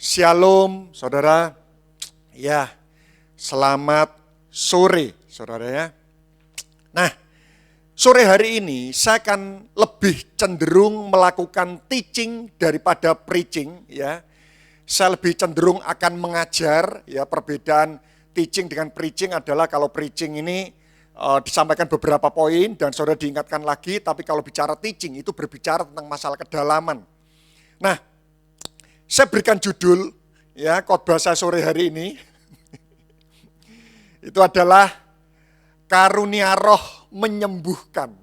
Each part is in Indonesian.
Shalom, saudara. Ya, selamat sore, saudara ya. Nah, sore hari ini saya akan lebih cenderung melakukan teaching daripada preaching ya. Saya lebih cenderung akan mengajar ya. Perbedaan teaching dengan preaching adalah kalau preaching ini disampaikan beberapa poin dan saudara diingatkan lagi, tapi kalau bicara teaching itu berbicara tentang masalah kedalaman. Nah, saya berikan judul ya khotbah saya sore hari ini. Itu adalah karunia roh menyembuhkan.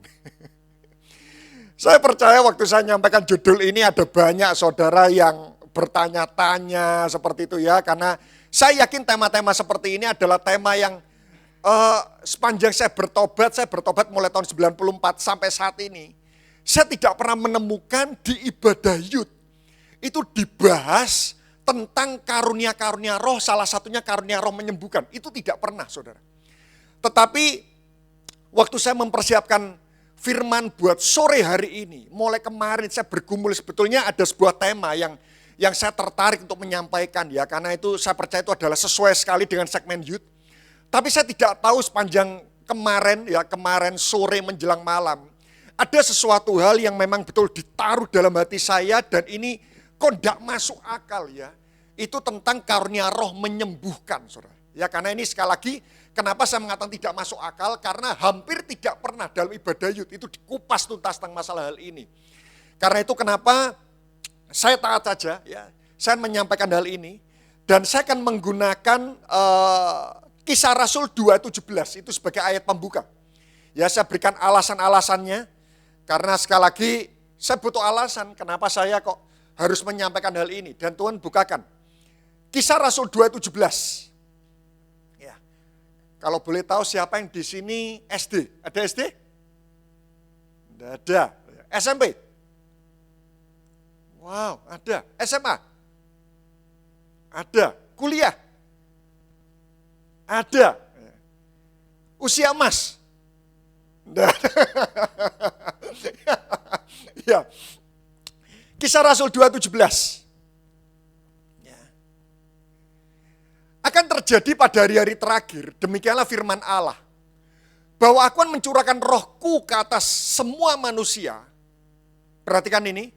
Saya percaya waktu saya menyampaikan judul ini ada banyak saudara yang bertanya-tanya seperti itu ya. Karena saya yakin tema-tema seperti ini adalah tema yang sepanjang saya bertobat mulai tahun 94 sampai saat ini. Saya tidak pernah menemukan di ibadah youth itu dibahas tentang karunia-karunia roh, salah satunya karunia roh menyembuhkan. Itu tidak pernah, saudara. Tetapi waktu saya mempersiapkan firman buat sore hari ini, mulai kemarin saya bergumul sebetulnya ada sebuah tema yang saya tertarik untuk menyampaikan ya, karena itu saya percaya itu adalah sesuai sekali dengan segmen youth. Tapi saya tidak tahu sepanjang kemarin sore menjelang malam, ada sesuatu hal yang memang betul ditaruh dalam hati saya dan ini kok tidak masuk akal ya. Itu tentang karunia roh menyembuhkan, saudara. Ya karena ini sekali lagi, kenapa saya mengatakan tidak masuk akal? Karena hampir tidak pernah dalam ibadah youth itu dikupas tuntas tentang masalah hal ini. Karena itu kenapa saya taat saja ya. Saya menyampaikan hal ini. Dan saya akan menggunakan Kisah Rasul 2:17 itu sebagai ayat pembuka. Ya saya berikan alasan-alasannya. Karena sekali lagi saya butuh alasan kenapa saya kok harus menyampaikan hal ini. Dan Tuhan bukakan. Kisah Rasul 2:17. Ya. Kalau boleh tahu siapa yang di sini SD? Ada SD? Tidak ada. SMP? Wow, ada. SMA? Ada. Kuliah? Ada. Usia emas? Tidak. Ya. Kisah Rasul 2:17. Ya. Akan terjadi pada hari-hari terakhir, demikianlah firman Allah, bahwa aku akan mencurahkan rohku ke atas semua manusia. Perhatikan ini.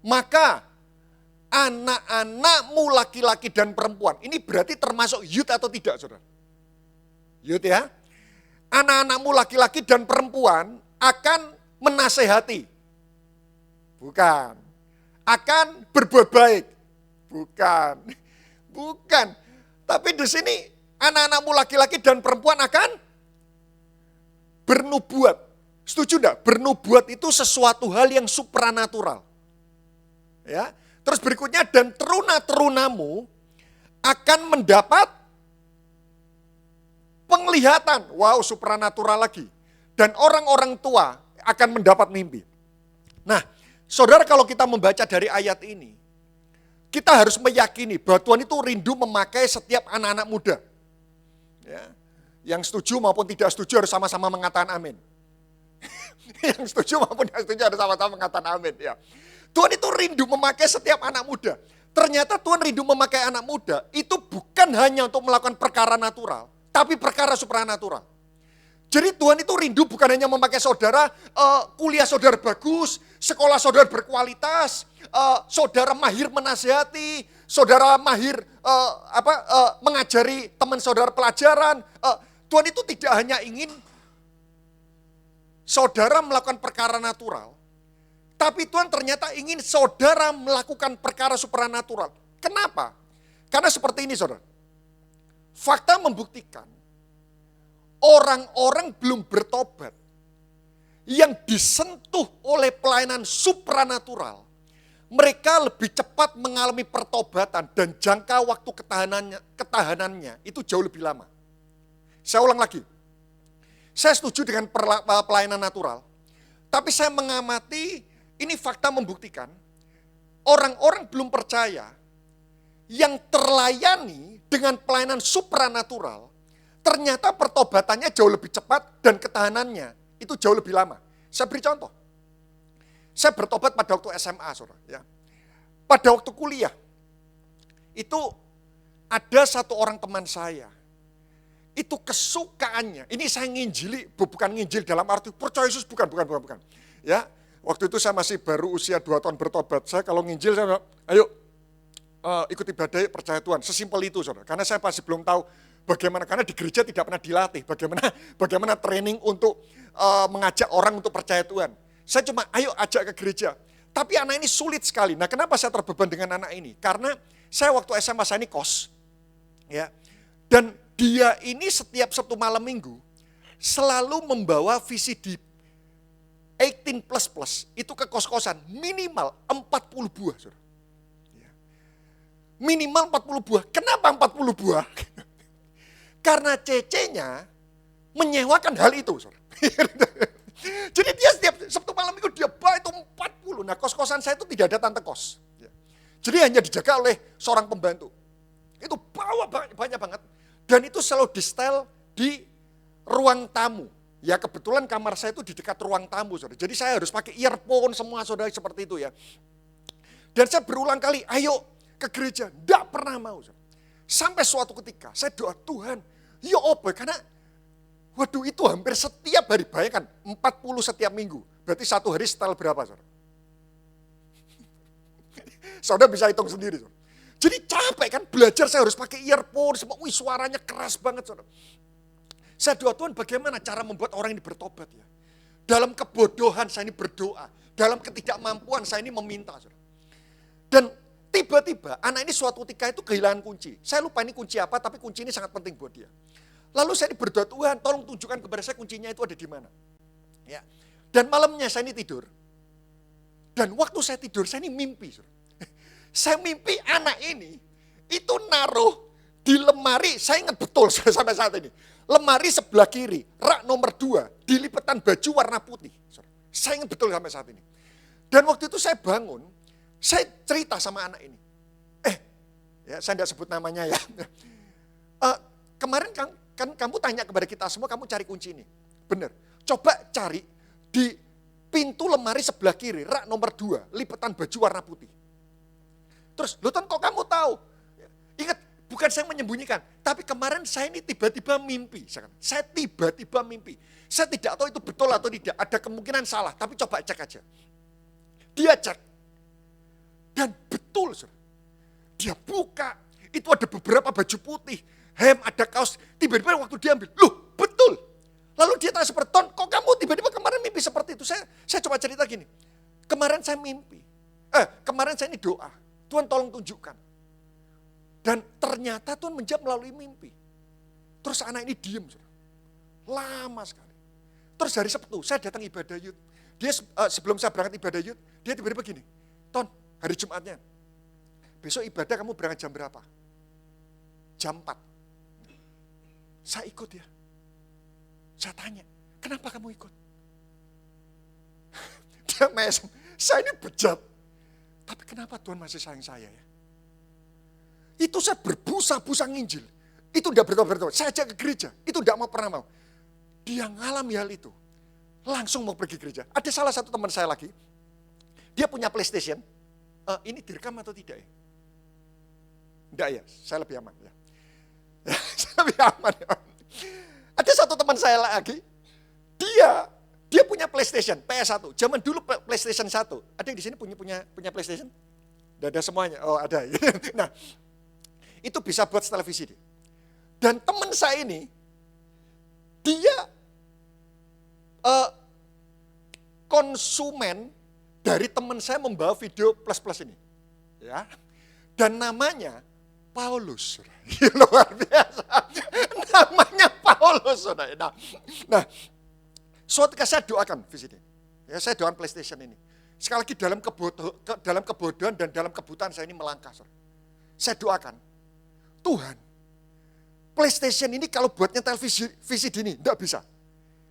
Maka anak-anakmu laki-laki dan perempuan. Ini berarti termasuk youth atau tidak, saudara? Youth ya. Anak-anakmu laki-laki dan perempuan akan menasehati. Bukan. Akan berbuat baik. Bukan. Tapi di sini anak-anakmu laki-laki dan perempuan akan bernubuat. Setuju enggak? Bernubuat itu sesuatu hal yang supranatural. Ya. Terus berikutnya dan teruna-terunamu akan mendapat penglihatan. Wow, supranatural lagi. Dan orang-orang tua akan mendapat mimpi. Nah, saudara, kalau kita membaca dari ayat ini, kita harus meyakini bahwa Tuhan itu rindu memakai setiap anak-anak muda. Ya. Yang setuju maupun tidak setuju harus sama-sama mengatakan amin. Yang setuju maupun tidak setuju harus sama-sama mengatakan amin. Ya. Tuhan itu rindu memakai setiap anak muda. Ternyata Tuhan rindu memakai anak muda itu bukan hanya untuk melakukan perkara natural, tapi perkara supranatural. Jadi Tuhan itu rindu bukan hanya memakai saudara, kuliah saudara bagus, sekolah saudara berkualitas, saudara mahir menasihati, saudara mahir mengajari teman saudara pelajaran. Tuhan itu tidak hanya ingin saudara melakukan perkara natural, tapi Tuhan ternyata ingin saudara melakukan perkara supranatural. Kenapa? Karena seperti ini, saudara. Fakta membuktikan orang-orang belum bertobat yang disentuh oleh pelayanan supranatural, mereka lebih cepat mengalami pertobatan dan jangka waktu ketahanannya itu jauh lebih lama. Saya ulang lagi. Saya setuju dengan pelayanan natural, tapi saya mengamati ini fakta membuktikan orang-orang belum percaya yang terlayani dengan pelayanan supranatural, ternyata pertobatannya jauh lebih cepat dan ketahanannya itu jauh lebih lama. Saya beri contoh. Saya bertobat pada waktu SMA, saudara. Ya. Pada waktu kuliah, itu ada satu orang teman saya. Itu kesukaannya, ini saya nginjili, bukan nginjil dalam arti percaya Yesus, bukan. Ya, waktu itu saya masih baru usia 2 tahun bertobat. Saya kalau nginjil, saya bilang, ayo ikut ibadah, percaya Tuhan. Sesimpel itu, saudara. Karena saya masih belum tahu bagaimana, karena di gereja tidak pernah dilatih. Bagaimana training untuk mengajak orang untuk percaya Tuhan. Saya cuma, ayo ajak ke gereja. Tapi anak ini sulit sekali. Nah, kenapa saya terbeban dengan anak ini? Karena saya waktu SMA, saya ini kos. Ya. Dan dia ini setiap Sabtu malam minggu selalu membawa VCD 18++, itu ke kos-kosan minimal 40 buah. Saudara. Minimal 40 buah. Kenapa 40 buah? Karena cecenya menyewakan hal itu. Saudara. Jadi dia setiap Sabtu malam minggu dia bawa itu 40. Nah, kos-kosan saya itu tidak ada tante kos. Jadi hanya dijaga oleh seorang pembantu. Itu bawa banyak banget. Dan itu selalu di setel di ruang tamu. Ya kebetulan kamar saya itu di dekat ruang tamu, saudara. Jadi saya harus pakai earphone semua, saudara, seperti itu ya. Dan saya berulang kali, ayo ke gereja. Tidak pernah mau. Saudara. Sampai suatu ketika saya doa, Tuhan, ya apa? Karena waduh itu hampir setiap hari, bayangkan 40 setiap minggu. Berarti satu hari setel berapa, saudara? Saudara bisa hitung sendiri, saudara. Jadi capek kan, belajar saya harus pakai earphone, semua, suaranya keras banget, saudara. Saya doa, Tuhan bagaimana cara membuat orang ini bertobat ya. Dalam kebodohan saya ini berdoa, dalam ketidakmampuan saya ini meminta, saudara. Dan tiba-tiba anak ini suatu ketika itu kehilangan kunci. Saya lupa ini kunci apa, tapi kunci ini sangat penting buat dia. Lalu saya ini berdoa, Tuhan tolong tunjukkan kepada saya kuncinya itu ada di mana. Ya. Dan malamnya saya ini tidur. Dan waktu saya tidur, saya ini mimpi, saudara. Saya mimpi anak ini itu naruh di lemari, saya ingat betul sampai saat ini. Lemari sebelah kiri, rak nomor 2, dilipetan baju warna putih. Saya ingat betul sampai saat ini. Dan waktu itu saya bangun, saya cerita sama anak ini. Ya saya tidak sebut namanya ya. Kemarin kan kamu tanya kepada kita semua, kamu cari kunci ini. Benar. Coba cari di pintu lemari sebelah kiri, rak nomor 2, lipetan baju warna putih. Terus, Loh Ton kok kamu tahu? Ingat, bukan saya menyembunyikan. Tapi kemarin saya ini tiba-tiba mimpi. Saya tiba-tiba mimpi. Saya tidak tahu itu betul atau tidak. Ada kemungkinan salah, tapi coba cek aja. Dia cek. Dan betul, saudara. Dia buka. Itu ada beberapa baju putih. Hem, ada kaos. Tiba-tiba waktu dia ambil, loh betul. Lalu dia tanya seperti, Ton kok kamu tiba-tiba kemarin mimpi seperti itu? Saya coba cerita gini. Kemarin saya mimpi. Kemarin saya ini doa. Tuhan tolong tunjukkan. Dan ternyata Tuhan menjawab melalui mimpi. Terus anak ini diem. Lama sekali. Terus hari Sabtu saya datang ibadah youth. Dia sebelum saya berangkat ibadah youth, dia tiba-tiba begini. Ton, hari Jumatnya. Besok ibadah kamu berangkat jam berapa? Jam 4. Saya ikut ya. Saya tanya, kenapa kamu ikut? Dia mesem, saya ini bejat. Tapi kenapa Tuhan masih sayang saya ya? Itu saya berbusa-busa nginjil. Itu udah bertobat. Saya ajak ke gereja. Itu tidak mau pernah mau. Dia ngalami hal itu. Langsung mau pergi gereja. Ada salah satu teman saya lagi. Dia punya PlayStation. Ini direkam atau tidak ya? Enggak ya, saya lebih aman ya. Saya lebih aman ya. Ada satu teman saya lagi. Dia punya PlayStation, PS1. Zaman dulu PlayStation 1. Ada yang di sini punya PlayStation? Tidak ada semuanya. Oh, ada. Nah, itu bisa buat televisi. Dan teman saya ini, dia konsumen dari teman saya membawa video plus-plus ini. Ya. Dan namanya Paulus. Luar biasa. Namanya Paulus. Nah, suatu ketika saya doakan VCD. Ya, saya doakan PlayStation ini. Sekali lagi dalam kebodohan dan dalam kebutaan saya ini melangkah. Saya doakan, Tuhan, PlayStation ini kalau buat nyetel VCD ini, enggak bisa.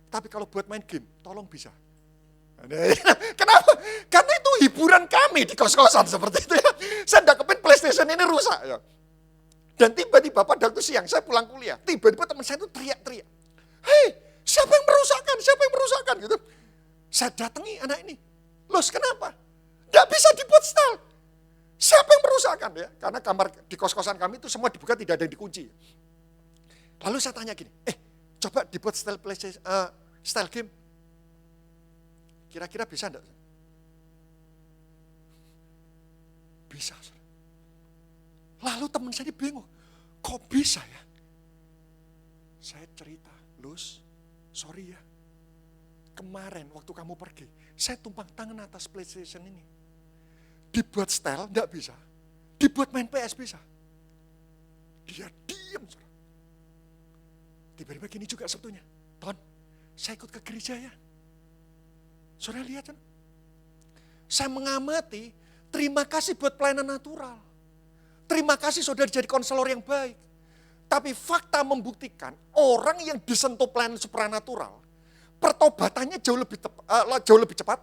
Tapi kalau buat main game, tolong bisa. Kenapa? Karena itu hiburan kami di kos-kosan seperti itu ya. Saya enggak kepin PlayStation ini rusak. Ya. Dan tiba-tiba pada waktu siang, saya pulang kuliah. Tiba-tiba teman saya itu teriak-teriak. Hei, siapa yang merusakkan? Siapa yang merusakkan? Gitu. Saya datangi anak ini. Loh, kenapa? Enggak bisa dibuat setel. Siapa yang merusakkan ya? Karena kamar di kos-kosan kami itu semua dibuka, tidak ada yang dikunci. Lalu saya tanya gini, coba dibuat style PlayStation, style game. Kira-kira bisa enggak? Bisa. Lalu teman saya bingung, kok bisa ya? Saya cerita, Lus, sorry ya. Kemarin waktu kamu pergi, saya tumpang tangan atas PlayStation ini. Dibuat style enggak bisa. Dibuat main PS bisa. Dia diam. Tiba-tiba gini juga sebetulnya. Ton, saya ikut ke gereja ya. Saudara lihat kan? Saya mengamati, terima kasih buat pelayanan natural. Terima kasih saudara jadi konselor yang baik. Tapi fakta membuktikan orang yang disentuh pelayanan supranatural, pertobatannya jauh lebih cepat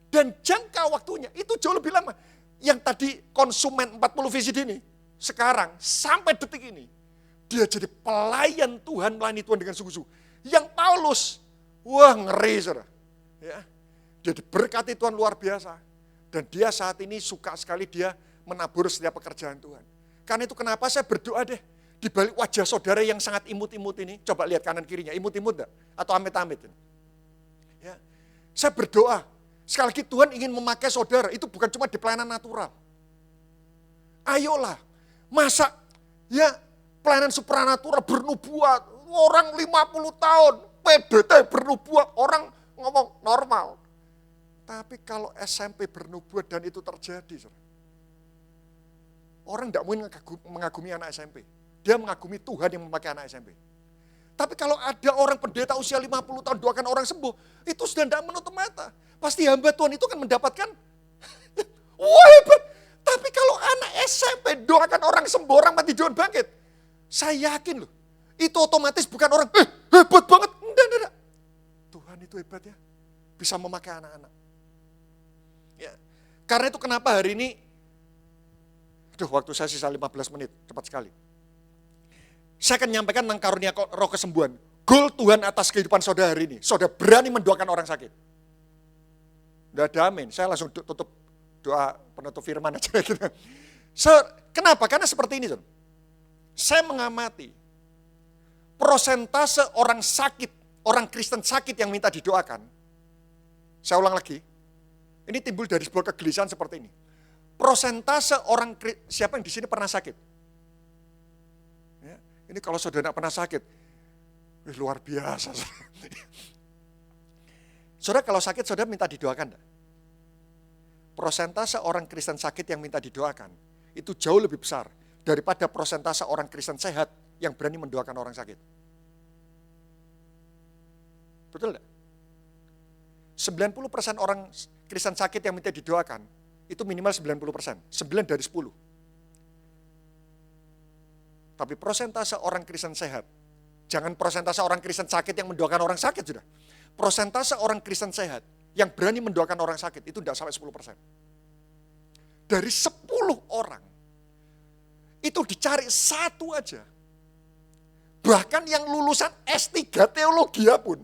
dan jangka waktunya itu jauh lebih lama. Yang tadi konsumen 40 VCD ini, sekarang sampai detik ini, dia jadi pelayan Tuhan, melayani Tuhan dengan sungguh-sungguh. Yang Paulus, wah ngeri saudara. Ya, dia diberkati Tuhan luar biasa. Dan dia saat ini suka sekali dia menabur setiap pekerjaan Tuhan. Karena itu kenapa saya berdoa deh, di balik wajah saudara yang sangat imut-imut ini, coba lihat kanan kirinya, imut-imut enggak? Atau amit-amit? Ya, saya berdoa, sekali lagi Tuhan ingin memakai saudara, itu bukan cuma di pelayanan natural. Ayolah, masa ya pelayanan supranatural bernubuat, orang 50 tahun, PDT bernubuat, orang ngomong normal. Tapi kalau SMP bernubuat dan itu terjadi, orang tidak mungkin mengagumi anak SMP. Dia mengagumi Tuhan yang memakai anak SMP. Tapi kalau ada orang pendeta usia 50 tahun doakan orang sembuh, itu sudah tidak menutup mata. Pasti hamba Tuhan itu kan mendapatkan, wah hebat. Tapi kalau anak SMP doakan orang sembuh, orang mati Tuhan bangkit. Saya yakin loh, itu otomatis bukan orang, hebat banget. Enggak. Tuhan itu hebat ya, bisa memakai anak-anak. Ya. Karena itu kenapa hari ini, waktu saya sisa 15 menit, cepat sekali. Saya akan menyampaikan tentang karunia roh kesembuhan. Goal Tuhan atas kehidupan saudara hari ini. Saudara berani mendoakan orang sakit. Udah ada amin. Saya langsung tutup doa penutup firman aja. Kenapa? Karena seperti ini. Saya mengamati prosentase orang sakit, orang Kristen sakit yang minta didoakan. Saya ulang lagi. Ini timbul dari sebuah kegelisahan seperti ini. Prosentase orang, siapa yang di sini pernah sakit? Ya, ini kalau saudara tidak pernah sakit, luar biasa. Saudara kalau sakit, saudara minta didoakan enggak? Prosentase orang Kristen sakit yang minta didoakan, itu jauh lebih besar daripada prosentase orang Kristen sehat yang berani mendoakan orang sakit. Betul enggak? 90% orang Kristen sakit yang minta didoakan, itu minimal 90%, 9 dari 10. Tapi prosentase orang Kristen sehat, jangan prosentase orang Kristen sakit yang mendoakan orang sakit sudah. Prosentase orang Kristen sehat yang berani mendoakan orang sakit itu tidak sampai 10%. Dari 10 orang, itu dicari satu aja. Bahkan yang lulusan S3 teologi pun,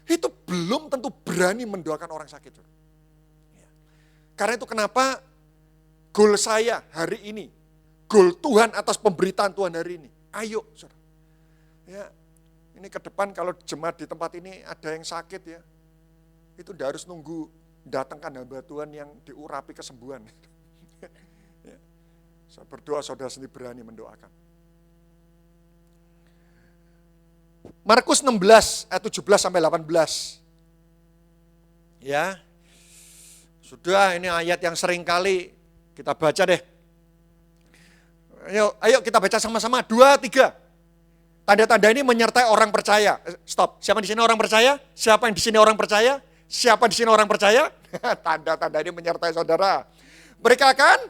itu belum tentu berani mendoakan orang sakit. Karena itu kenapa goal saya hari ini, goal Tuhan atas pemberitaan Tuhan hari ini. Ayo, saudara. Ya, ini ke depan kalau jemaat di tempat ini ada yang sakit ya, itu tidak harus nunggu datangkan hamba Tuhan yang diurapi kesembuhan. Ya, saya berdoa saudara sendiri berani mendoakan. Markus 16 ayat 17 sampai 18. Ya. Sudah, ini ayat yang sering kali kita baca deh. Ayo kita baca sama-sama. 2, 3. Tanda-tanda ini menyertai orang percaya. Stop. Siapa di sini orang percaya? Siapa yang di sini orang percaya? Siapa di sini orang percaya? Tanda-tanda ini menyertai saudara. Mereka akan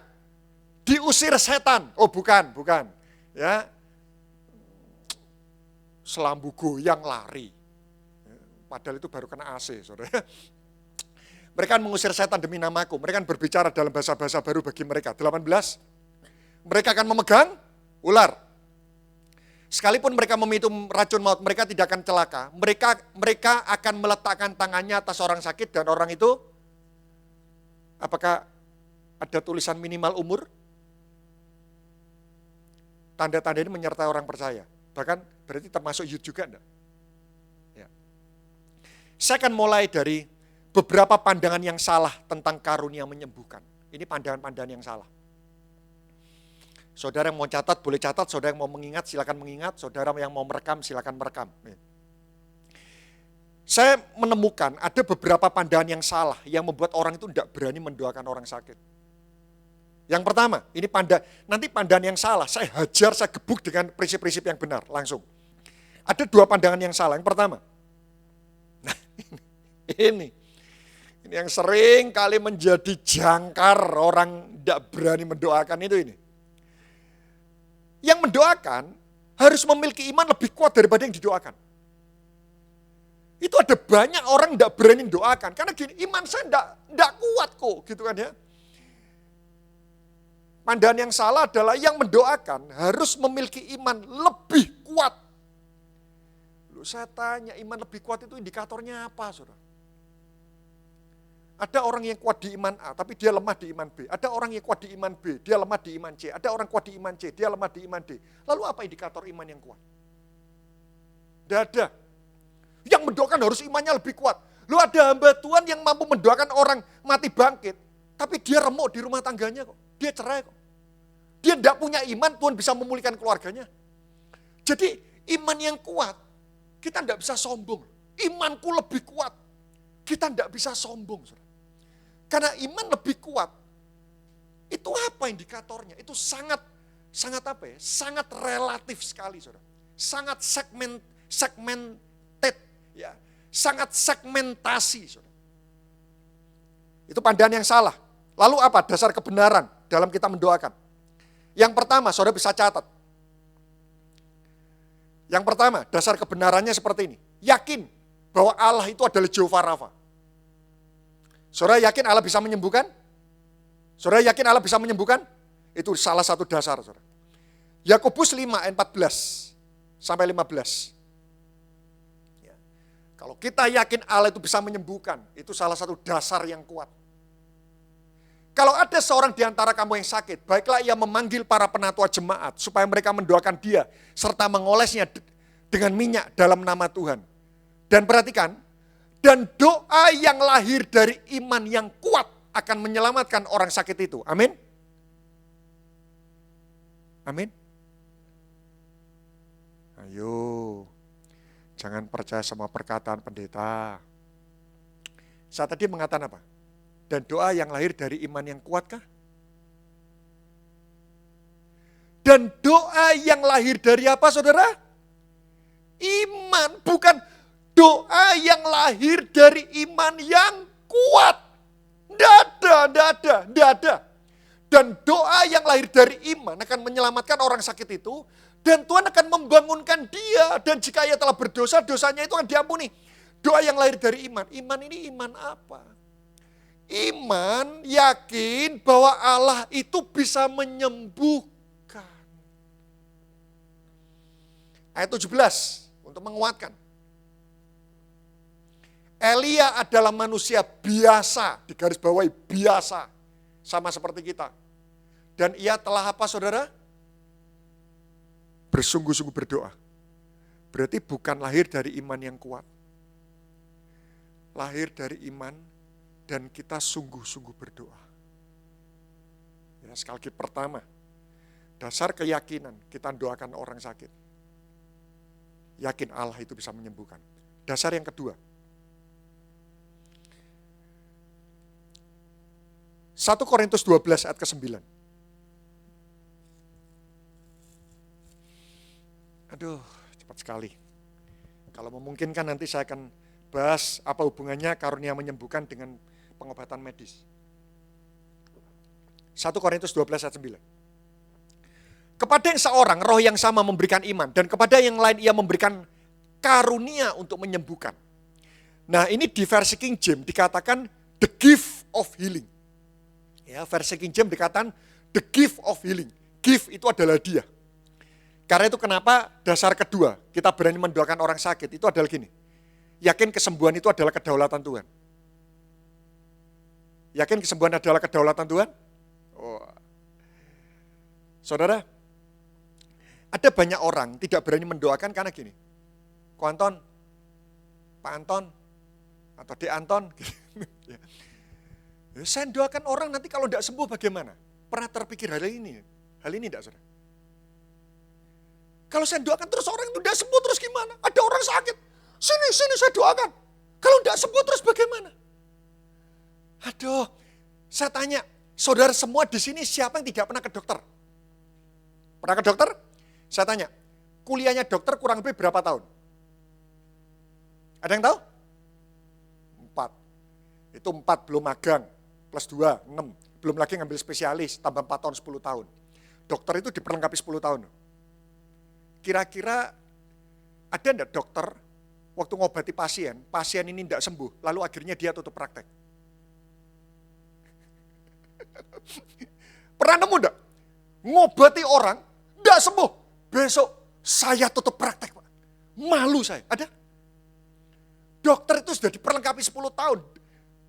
diusir setan. Oh bukan. Ya. Selambu goyang lari. Padahal itu baru kena AC, saudara. Mereka akan mengusir setan demi namaku. Mereka akan berbicara dalam bahasa-bahasa baru bagi mereka. 18. Mereka akan memegang ular. Sekalipun mereka meminum racun maut, mereka tidak akan celaka. Mereka akan meletakkan tangannya atas orang sakit dan orang itu, apakah ada tulisan minimal umur? Tanda-tanda ini menyertai orang percaya. Bahkan berarti termasuk you juga enggak? Ya. Saya akan mulai dari beberapa pandangan yang salah tentang karunia menyembuhkan. Ini pandangan-pandangan yang salah. Saudara yang mau catat, boleh catat. Saudara yang mau mengingat, silakan mengingat. Saudara yang mau merekam, silakan merekam. Saya menemukan ada beberapa pandangan yang salah yang membuat orang itu tidak berani mendoakan orang sakit. Yang pertama, ini nanti pandangan yang salah, saya hajar, saya gebuk dengan prinsip-prinsip yang benar, langsung. Ada dua pandangan yang salah. Yang pertama, nah ini yang sering kali menjadi jangkar orang tidak berani mendoakan itu ini. Yang mendoakan harus memiliki iman lebih kuat daripada yang didoakan. Itu ada banyak orang tidak berani doakan. Karena gini, iman saya tidak kuat kok. Gitu kan ya. Pandangan yang salah adalah yang mendoakan harus memiliki iman lebih kuat. Loh, saya tanya, iman lebih kuat itu indikatornya apa, saudara? Ada orang yang kuat di iman A, tapi dia lemah di iman B. Ada orang yang kuat di iman B, dia lemah di iman C. Ada orang kuat di iman C, dia lemah di iman D. Lalu apa indikator iman yang kuat? Tidak ada. Yang mendoakan harus imannya lebih kuat. Lu ada hamba Tuhan yang mampu mendoakan orang mati bangkit, tapi dia remuk di rumah tangganya kok. Dia cerai kok. Dia tidak punya iman, Tuhan bisa memulihkan keluarganya. Jadi iman yang kuat, kita tidak bisa sombong. Imanku lebih kuat, kita tidak bisa sombong. Saudara. Karena iman lebih kuat, itu apa indikatornya? Itu sangat apa ya? Sangat relatif sekali, saudara. Sangat segmented, ya, sangat segmentasi. Saudara. Itu pandangan yang salah. Lalu apa dasar kebenaran dalam kita mendoakan? Yang pertama, saudara bisa catat. Yang pertama, dasar kebenarannya seperti ini. Yakin bahwa Allah itu adalah Jehovah Rafa. Saudara yakin Allah bisa menyembuhkan? Saudara yakin Allah bisa menyembuhkan? Itu salah satu dasar, saudara. Yakobus 5 ayat 14 sampai 15. Ya. Kalau kita yakin Allah itu bisa menyembuhkan, itu salah satu dasar yang kuat. Kalau ada seorang di antara kamu yang sakit, baiklah ia memanggil para penatua jemaat supaya mereka mendoakan dia serta mengolesnya dengan minyak dalam nama Tuhan. Dan perhatikan, dan doa yang lahir dari iman yang kuat akan menyelamatkan orang sakit itu. Amin. Amin. Ayo, jangan percaya semua perkataan pendeta. Saya tadi mengatakan apa? Dan doa yang lahir dari iman yang kuatkah? Dan doa yang lahir dari apa, saudara? Iman, bukan doa yang lahir dari iman yang kuat. Tidak ada. Dan doa yang lahir dari iman akan menyelamatkan orang sakit itu. Dan Tuhan akan membangunkan dia. Dan jika ia telah berdosa, dosanya itu akan diampuni. Doa yang lahir dari iman. Iman ini iman apa? Iman yakin bahwa Allah itu bisa menyembuhkan. Ayat 17 untuk menguatkan. Elia adalah manusia biasa, digaris bawahi biasa, sama seperti kita. Dan ia telah apa, saudara? Bersungguh-sungguh berdoa. Berarti bukan lahir dari iman yang kuat. Lahir dari iman dan kita sungguh-sungguh berdoa. Ya, sekali lagi pertama, dasar keyakinan kita doakan orang sakit. Yakin Allah itu bisa menyembuhkan. Dasar yang kedua, 1 Korintus 12 ayat ke-9. Aduh, cepat sekali. Kalau memungkinkan nanti saya akan bahas apa hubungannya karunia menyembuhkan dengan pengobatan medis. 1 Korintus 12 ayat 9. Kepada yang seorang roh yang sama memberikan iman dan kepada yang lain ia memberikan karunia untuk menyembuhkan. Nah, ini di versi King James dikatakan the gift of healing. Ya, versi King James dikatakan the gift of healing. Gift itu adalah hadiah. Karena itu kenapa dasar kedua kita berani mendoakan orang sakit itu adalah gini. Yakin kesembuhan itu adalah kedaulatan Tuhan. Yakin kesembuhan adalah kedaulatan Tuhan? Oh. Saudara, Ada banyak orang tidak berani mendoakan karena gini. Ko Anton, Pak Anton, atau Dek Anton. Ya. Saya doakan orang nanti kalau tidak sembuh bagaimana? Pernah terpikir hal ini? Hal ini tidak, saudara? Kalau saya doakan terus orang itu tidak sembuh terus gimana? Ada orang sakit. Sini saya doakan. Kalau tidak sembuh terus bagaimana? Aduh, saya tanya, saudara semua di sini siapa yang tidak pernah ke dokter? Pernah ke dokter? Saya tanya, kuliahnya dokter kurang lebih berapa tahun? Ada yang tahu? 4. Itu 4 belum magang, plus 2, 6. Belum lagi ngambil spesialis, tambah 4 tahun, 10 tahun. Dokter itu diperlengkapi 10 tahun. Kira-kira ada enggak dokter waktu ngobati pasien ini enggak sembuh, lalu akhirnya dia tutup praktek? Pernah nemu enggak? Ngobati orang, enggak sembuh. Besok saya tutup praktek, Pak. Malu saya. Ada? Dokter itu sudah diperlengkapi 10 tahun.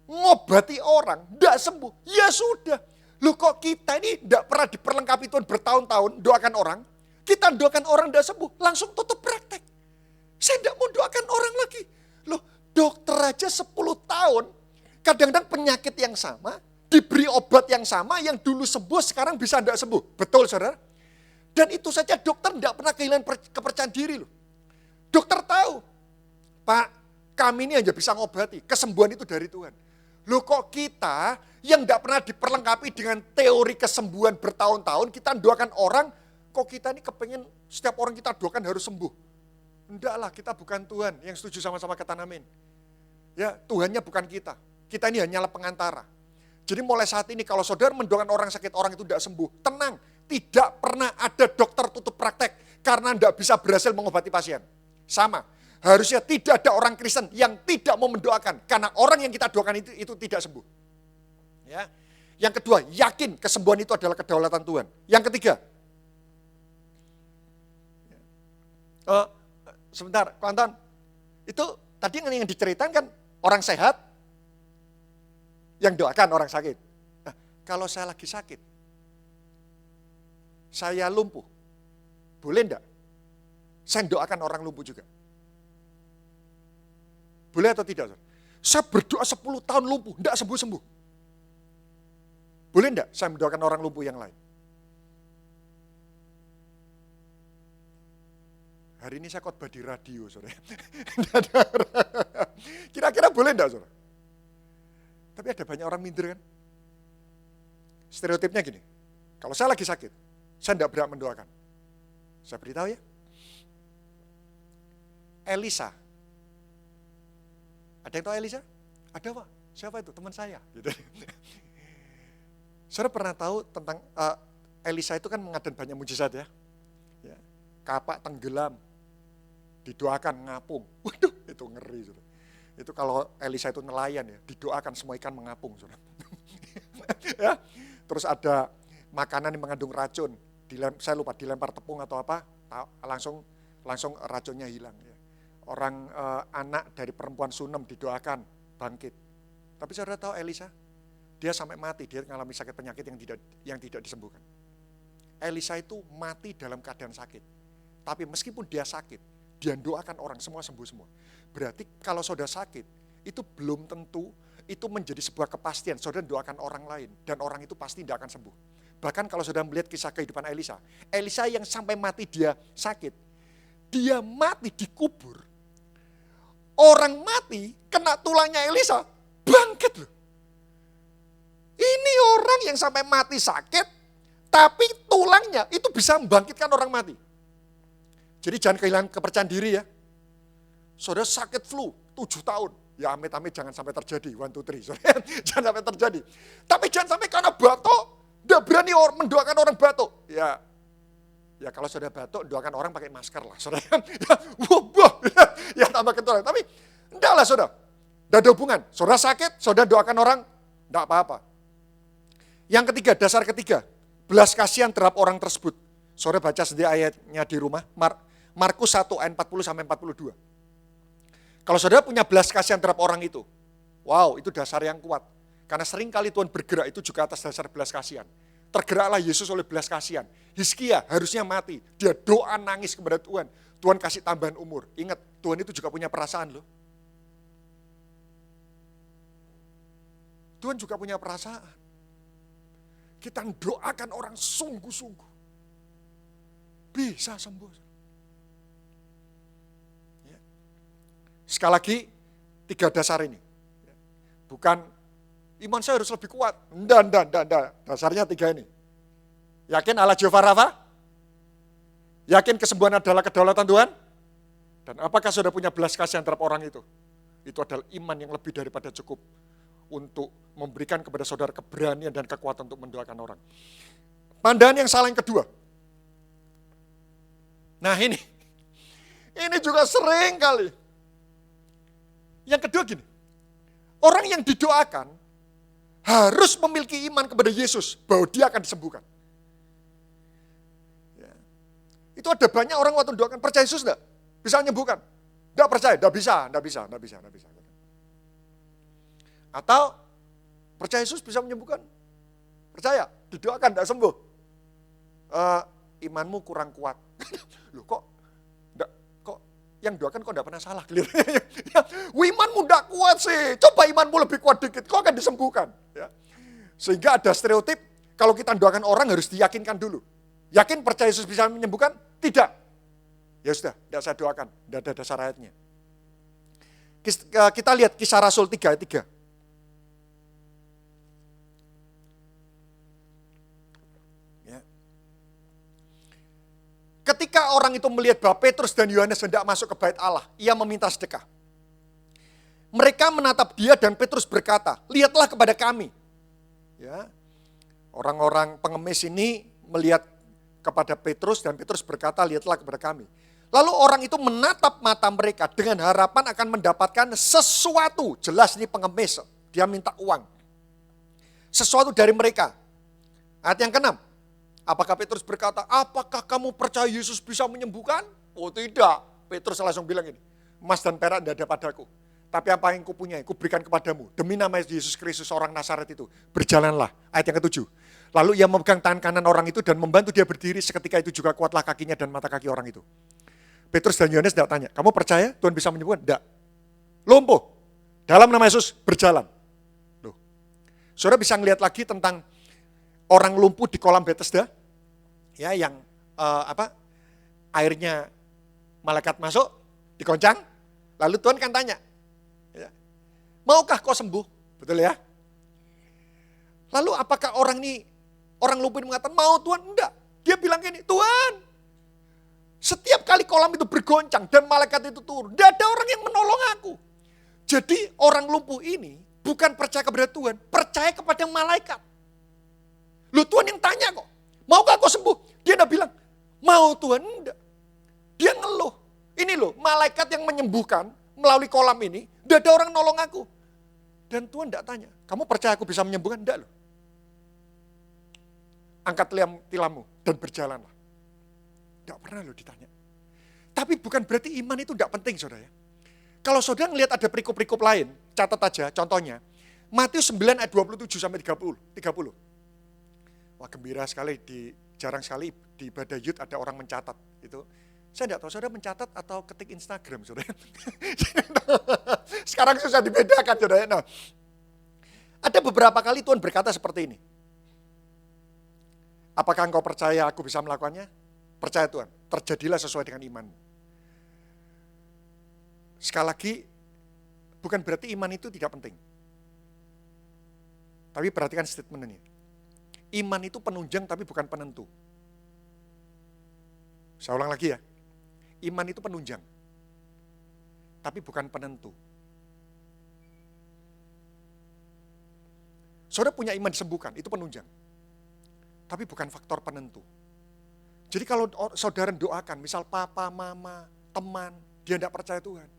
Ngobati orang, enggak sembuh. Ya sudah. Loh kok kita ini enggak pernah diperlengkapi Tuhan bertahun-tahun, doakan orang. Kita doakan orang enggak sembuh, langsung tutup praktek. Saya enggak mau doakan orang lagi. Loh, dokter aja 10 tahun, kadang-kadang penyakit yang sama, diberi obat yang sama, yang dulu sembuh sekarang bisa enggak sembuh. Betul, saudara? Dan itu saja dokter enggak pernah kehilangan kepercayaan diri loh. Dokter tahu, Pak, kami ini hanya bisa ngobati, kesembuhan itu dari Tuhan. Loh kok kita yang enggak pernah diperlengkapi dengan teori kesembuhan bertahun-tahun, kita doakan orang, kok kita ini kepengen setiap orang kita doakan harus sembuh. Enggak lah, kita bukan Tuhan. Yang setuju sama-sama kata amin. Ya, Tuhannya bukan kita. Kita ini hanyalah pengantara. Jadi mulai saat ini kalau saudara mendoakan orang sakit, orang itu tidak sembuh, tenang. Tidak pernah ada dokter tutup praktek karena tidak bisa berhasil mengobati pasien. Sama. Harusnya tidak ada orang Kristen yang tidak mau mendoakan karena orang yang kita doakan itu tidak sembuh. Ya. Yang kedua, yakin kesembuhan itu adalah kedaulatan Tuhan. Yang ketiga, sebentar, Ko Anton, itu tadi yang diceritakan kan orang sehat yang doakan orang sakit. Nah, kalau saya lagi sakit, saya lumpuh, boleh enggak? Saya doakan orang lumpuh juga. Boleh atau tidak? Saya berdoa 10 tahun lumpuh, enggak sembuh-sembuh. Boleh enggak saya mendoakan orang lumpuh yang lain? Hari ini saya khotbah di radio, saudara. Kira-kira boleh enggak, saudara? Tapi ada banyak orang minder kan? Stereotipnya gini, kalau saya lagi sakit, saya enggak berhak mendoakan. Saya beritahu ya. Elisa. Ada yang tahu Elisa? Ada, Pak. Siapa itu? Teman saya. Gitu. Saudara pernah tahu tentang Elisa itu kan mengadakan banyak mujizat ya. Kapak tenggelam, didoakan ngapung. Waduh, itu ngeri. Saudara. Itu kalau Elisa itu nelayan ya, didoakan semua ikan mengapung. Saudara. Ya. Terus ada makanan yang mengandung racun, saya lupa dilempar tepung atau apa, langsung racunnya hilang. Ya. Orang anak dari perempuan Sunem didoakan bangkit. Tapi saudara tahu Elisa, dia sampai mati, dia mengalami sakit penyakit yang tidak disembuhkan. Elisa itu mati dalam keadaan sakit. Tapi meskipun dia sakit, dia doakan orang semua sembuh semua. Berarti kalau saudara sakit, itu belum tentu itu menjadi sebuah kepastian. Saudara doakan orang lain dan orang itu pasti tidak akan sembuh. Bahkan kalau saudara melihat kisah kehidupan Elisa, Elisa yang sampai mati dia sakit, dia mati dikubur. Orang mati kena tulangnya Elisa, bangkit loh. Ini orang yang sampai mati sakit, tapi tulangnya itu bisa membangkitkan orang mati. Jadi jangan kehilangan kepercayaan diri ya. Saudara sakit flu 7 tahun, ya amit-amit jangan sampai terjadi, 1, 2, 3, saudara. Jangan sampai terjadi. Tapi jangan sampai karena batuk, udah berani mendoakan orang batuk. Ya kalau sudah batuk, doakan orang pakai masker lah, saudara. Ya tambah ketularan. Tapi enggak lah, saudara. Enggak ada hubungan. Saudara sakit, saudara doakan orang, enggak apa-apa. Yang ketiga, dasar ketiga, belas kasihan terhadap orang tersebut. Saudara baca sendiri ayatnya di rumah, Markus 1 ayat 40 sampai 42. Kalau saudara punya belas kasihan terhadap orang itu, wow, itu dasar yang kuat. Karena sering kali Tuhan bergerak itu juga atas dasar belas kasihan. tergeraklah Yesus oleh belas kasihan. Hizkia harusnya mati. Dia doa nangis kepada Tuhan. Tuhan kasih tambahan umur. Ingat, Tuhan itu juga punya perasaan loh. Tuhan juga punya perasaan. Kita doakan orang sungguh-sungguh. Bisa sembuh. Ya. Sekali lagi, 3 dasar ini. Bukan, iman saya harus lebih kuat. Enggak. Dasarnya 3 ini. Yakin Allah Jehovah Rafa? Yakin kesembuhan adalah kedaulatan Tuhan? Dan apakah saudara punya belas kasihan terhadap orang itu? Itu adalah iman yang lebih daripada cukup untuk memberikan kepada saudara keberanian dan kekuatan untuk mendoakan orang. Pandangan yang salah yang kedua. Nah ini juga sering kali. Yang kedua gini, orang yang didoakan harus memiliki iman kepada Yesus bahwa dia akan disembuhkan. Ya. Itu ada banyak orang waktu doakan, percaya Yesus enggak? Bisa menyembuhkan? Enggak percaya, enggak bisa. Atau percaya Yesus bisa menyembuhkan? Percaya, didoakan enggak sembuh. Imanmu kurang kuat. Loh kok yang doakan kok enggak pernah salah kelihatannya. Imanmu enggak kuat sih. Coba imanmu lebih kuat dikit, kok akan disembuhkan. Ya. Sehingga ada stereotip, kalau kita doakan orang harus diyakinkan dulu. Yakin percaya Yesus bisa menyembuhkan? Tidak. Ya sudah, tidak saya doakan. Tidak ada dasar ayatnya. Kita lihat Kisah Rasul 3 ayat 3. Ya. Ketika orang itu melihat bahwa Petrus dan Yohanes hendak masuk ke bait Allah, ia meminta sedekah. Mereka menatap dia dan Petrus berkata, lihatlah kepada kami. Ya. Orang-orang pengemis ini melihat kepada Petrus dan Petrus berkata, lihatlah kepada kami. Lalu orang itu menatap mata mereka dengan harapan akan mendapatkan sesuatu. Jelas ini pengemis, dia minta uang. Sesuatu dari mereka. Ayat yang ke-6. Apakah Petrus berkata, apakah kamu percaya Yesus bisa menyembuhkan? Oh tidak. Petrus langsung bilang ini, emas dan perak tidak ada padaku. Tapi apa yang kupunyai, kuberikan kepadamu. Demi nama Yesus Kristus orang Nazaret itu, berjalanlah. Ayat yang ke-7. Lalu ia memegang tangan kanan orang itu dan membantu dia berdiri. Seketika itu juga kuatlah kakinya dan mata kaki orang itu. Petrus dan Yohanes tidak tanya, kamu percaya Tuhan bisa menyembuhkan? Tidak. Lumpuh. Dalam nama Yesus berjalan. Loh. Saudara bisa ngelihat lagi tentang orang lumpuh di kolam Bethesda. Ya, yang airnya malaikat masuk, dikoncang. Lalu Tuhan kan tanya, ya, maukah kau sembuh? Betul ya? Lalu apakah orang lumpuh ini mengatakan, mau Tuhan? Enggak. Dia bilang gini, Tuhan, setiap kali kolam itu bergoncang dan malaikat itu turun, tidak ada orang yang menolong aku. Jadi orang lumpuh ini bukan percaya kepada Tuhan, percaya kepada malaikat. Loh Tuhan yang tanya kok, maukah kau sembuh? Dia tidak bilang, mau Tuhan, enggak. Dia ngeluh. Ini loh, malaikat yang menyembuhkan melalui kolam ini, tidak ada orang nolong aku. Dan Tuhan tidak tanya, kamu percaya aku bisa menyembuhkan? Enggak loh. Angkat tilammu dan berjalanlah. Tidak pernah loh ditanya. Tapi bukan berarti iman itu tidak penting saudara ya. Kalau saudara ngelihat ada perikop-perikop lain, catat aja contohnya. Matius 9 ayat 27 sampai 30. Wah gembira sekali, jarang sekali di ibadah youth ada orang mencatat. Itu saya tidak tahu saudara mencatat atau ketik Instagram saudara. Sekarang susah dibedakan saudara. Nah, ada beberapa kali Tuhan berkata seperti ini. Apakah engkau percaya aku bisa melakukannya? Percaya Tuhan, terjadilah sesuai dengan imanmu. Sekali lagi, bukan berarti iman itu tidak penting. Tapi perhatikan statement ini. Iman itu penunjang tapi bukan penentu. Saya ulang lagi ya. Iman itu penunjang. Tapi bukan penentu. Saudara punya iman disembuhkan, itu penunjang. Tapi bukan faktor penentu. Jadi kalau saudara doakan, misal papa, mama, teman, dia tidak percaya Tuhan.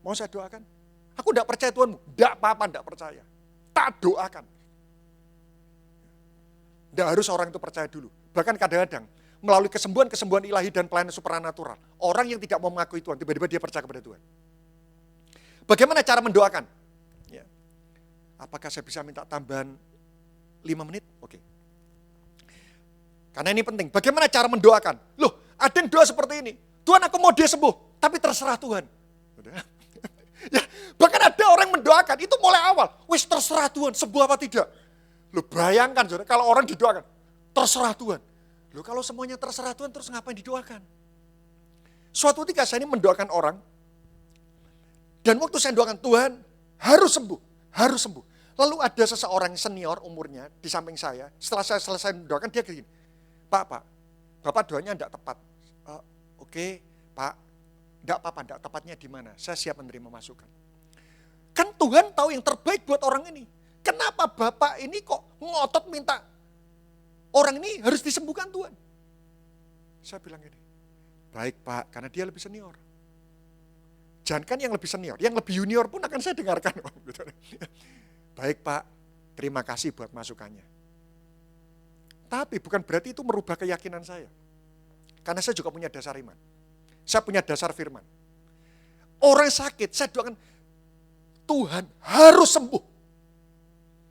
Mau saya doakan? Aku tidak percaya Tuhanmu. Tidak apa-apa, tidak percaya. Tak doakan. Tidak harus orang itu percaya dulu. Bahkan kadang-kadang, melalui kesembuhan-kesembuhan ilahi dan pelayanan supranatural, orang yang tidak mau mengakui Tuhan, tiba-tiba dia percaya kepada Tuhan. Bagaimana cara mendoakan? Ya. Apakah saya bisa minta tambahan 5 menit? Oke. Karena ini penting. Bagaimana cara mendoakan? Loh, ada yang doa seperti ini. Tuhan, aku mau dia sembuh, tapi terserah Tuhan. Ya, bahkan ada orang mendoakan, itu mulai awal. Wis terserah Tuhan, sembuh apa tidak. Loh, bayangkan saudara, kalau orang didoakan, terserah Tuhan. Loh, kalau semuanya terserah Tuhan, terus ngapain didoakan? Suatu ketika saya ini mendoakan orang, dan waktu saya doakan, Tuhan harus sembuh, harus sembuh. Lalu ada seseorang senior umurnya di samping saya, setelah saya selesai mendoakan, dia gini, Pak, Bapak doanya tidak tepat. Oke, Pak, tidak apa-apa, tidak tepatnya di mana, saya siap menerima masukan. Kan Tuhan tahu yang terbaik buat orang ini. Kenapa Bapak ini kok ngotot minta orang ini harus disembuhkan Tuhan? Saya bilang gini, baik Pak, karena dia lebih senior. Jangankan yang lebih senior, yang lebih junior pun akan saya dengarkan. Baik Pak, terima kasih buat masukannya. Tapi bukan berarti itu merubah keyakinan saya. Karena saya juga punya dasar iman. Saya punya dasar firman. Orang sakit, saya doakan, Tuhan harus sembuh.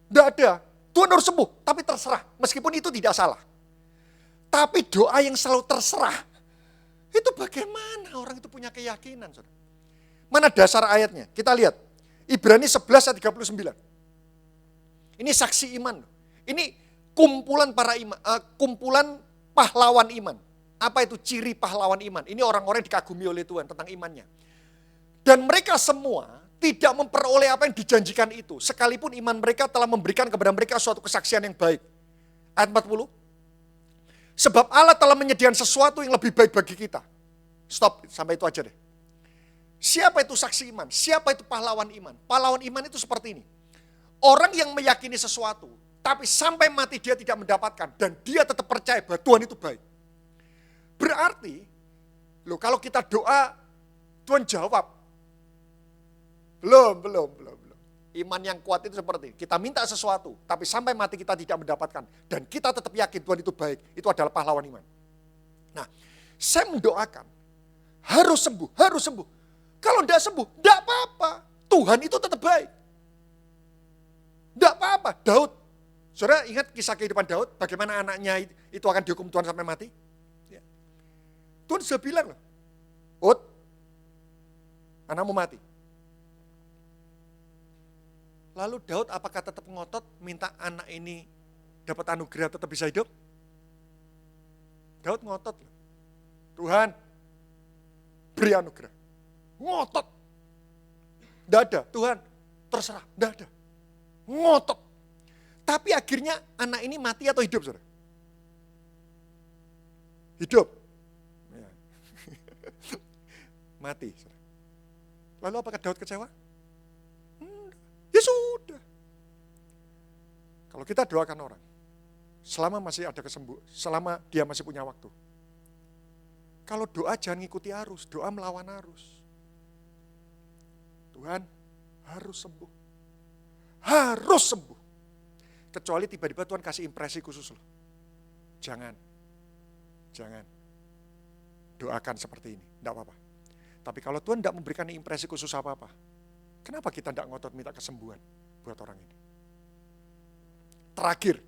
Tidak ada, Tuhan harus sembuh, tapi terserah. Meskipun itu tidak salah. Tapi doa yang selalu terserah, itu bagaimana orang itu punya keyakinan. Saudara. Mana dasar ayatnya? Kita lihat. Ibrani 11 ayat 39. Ini saksi iman. Ini kumpulan para iman, kumpulan pahlawan iman. Apa itu ciri pahlawan iman? Ini orang-orang yang dikagumi oleh Tuhan tentang imannya. Dan mereka semua tidak memperoleh apa yang dijanjikan itu. Sekalipun iman mereka telah memberikan kepada mereka suatu kesaksian yang baik. Ayat 40. Sebab Allah telah menyediakan sesuatu yang lebih baik bagi kita. Stop, sampai itu aja deh. Siapa itu saksi iman? Siapa itu pahlawan iman? Pahlawan iman itu seperti ini. Orang yang meyakini sesuatu, tapi sampai mati dia tidak mendapatkan. Dan dia tetap percaya bahwa Tuhan itu baik. Berarti, loh kalau kita doa, Tuhan jawab. Belum. Iman yang kuat itu seperti, kita minta sesuatu, tapi sampai mati kita tidak mendapatkan. Dan kita tetap yakin Tuhan itu baik. Itu adalah pahlawan iman. Nah, saya mendoakan, harus sembuh. Kalau tidak sembuh, tidak apa-apa. Tuhan itu tetap baik. Tidak apa-apa. Daud, saudara ingat kisah kehidupan Daud, bagaimana anaknya itu akan dihukum Tuhan sampai mati? Ya. Tuhan sudah bilang loh, Ud, anakmu mati. Lalu Daud apakah tetap ngotot minta anak ini dapat anugerah tetap bisa hidup? Daud ngotot loh. Tuhan, beri anugerah. Ngotot. Tidak ada, Tuhan, terserah, tidak ada. Ngotot. Tapi akhirnya anak ini mati atau hidup, saudara? Hidup. Ya. Mati. Saudara. Lalu apakah Daud kecewa? Ya sudah. Kalau kita doakan orang, selama masih ada kesembuhan, selama dia masih punya waktu. Kalau doa jangan ngikuti arus, doa melawan arus. Tuhan harus sembuh. Harus sembuh. Kecuali tiba-tiba Tuhan kasih impresi khusus loh. Jangan. Doakan seperti ini, tidak apa-apa. Tapi kalau Tuhan tidak memberikan impresi khusus apa-apa, kenapa kita tidak ngotot minta kesembuhan buat orang ini? Terakhir,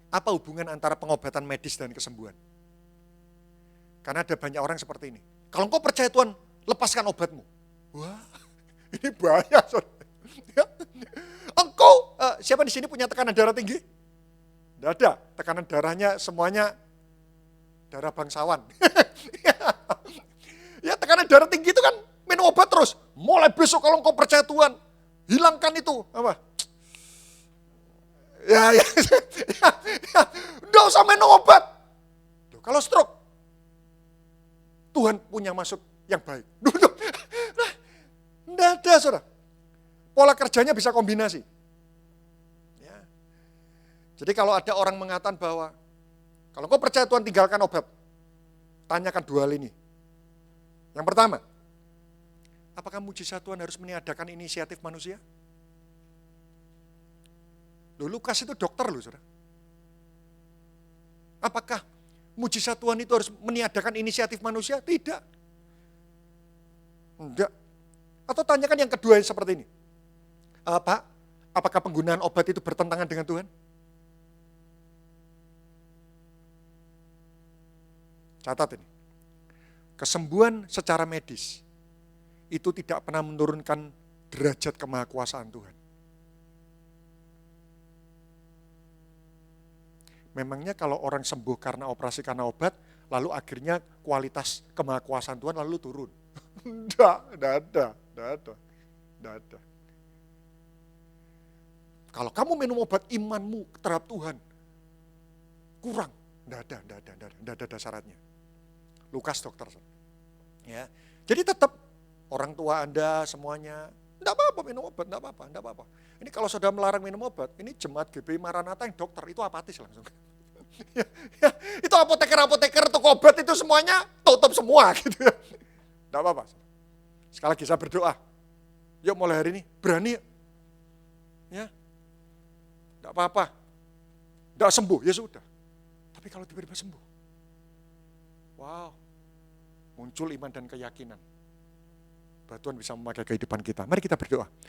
apa hubungan antara pengobatan medis dan kesembuhan? Karena ada banyak orang seperti ini. Kalau engkau percaya Tuhan, lepaskan obatmu. Wah, ini bahaya. Engkau, siapa di sini punya tekanan darah tinggi? Tidak ada, tekanan darahnya semuanya darah bangsawan. Ya tekanan darah tinggi itu kan minum obat terus. Mulai besok kalau engkau percaya Tuhan, hilangkan itu. Apa? Ya. Tidak usah minum obat. Kalau stroke, Tuhan punya maksud yang baik. Tidak ada, saudara. Pola kerjanya bisa kombinasi. Ya. Jadi kalau ada orang mengatakan bahwa, kalau kau percaya Tuhan tinggalkan obat, tanyakan dua hal ini. Yang pertama, apakah mujizat Tuhan harus meniadakan inisiatif manusia? Loh, Lukas itu dokter loh, saudara. Apakah mujizat Tuhan itu harus meniadakan inisiatif manusia? Tidak. Enggak. Atau tanyakan yang kedua yang seperti ini. Pak, apakah penggunaan obat itu bertentangan dengan Tuhan? Catat ini. Kesembuhan secara medis itu tidak pernah menurunkan derajat kemahakuasaan Tuhan. Memangnya kalau orang sembuh karena operasi, karena obat, lalu akhirnya kualitas kemahakuasaan Tuhan lalu turun? Enggak ada. Kalau kamu minum obat, imanmu terhadap Tuhan kurang. Enggak ada syaratnya. Lukas dokter. Ya. Jadi tetap orang tua Anda semuanya, enggak apa-apa minum obat, enggak apa-apa. Ini kalau sudah melarang minum obat, ini jemaat GBI Maranatha yang dokter itu apatis langsung. Itu apoteker toko obat itu semuanya tutup semua gitu ya. Enggak apa-apa. Sekali lagi saya berdoa. Yuk mulai hari ini berani ya. Enggak apa-apa. Enggak sembuh, ya sudah. Tapi kalau tiba-tiba sembuh. Wow. Muncul iman dan keyakinan. Bahwa Tuhan bisa memakai kehidupan kita. Mari kita berdoa.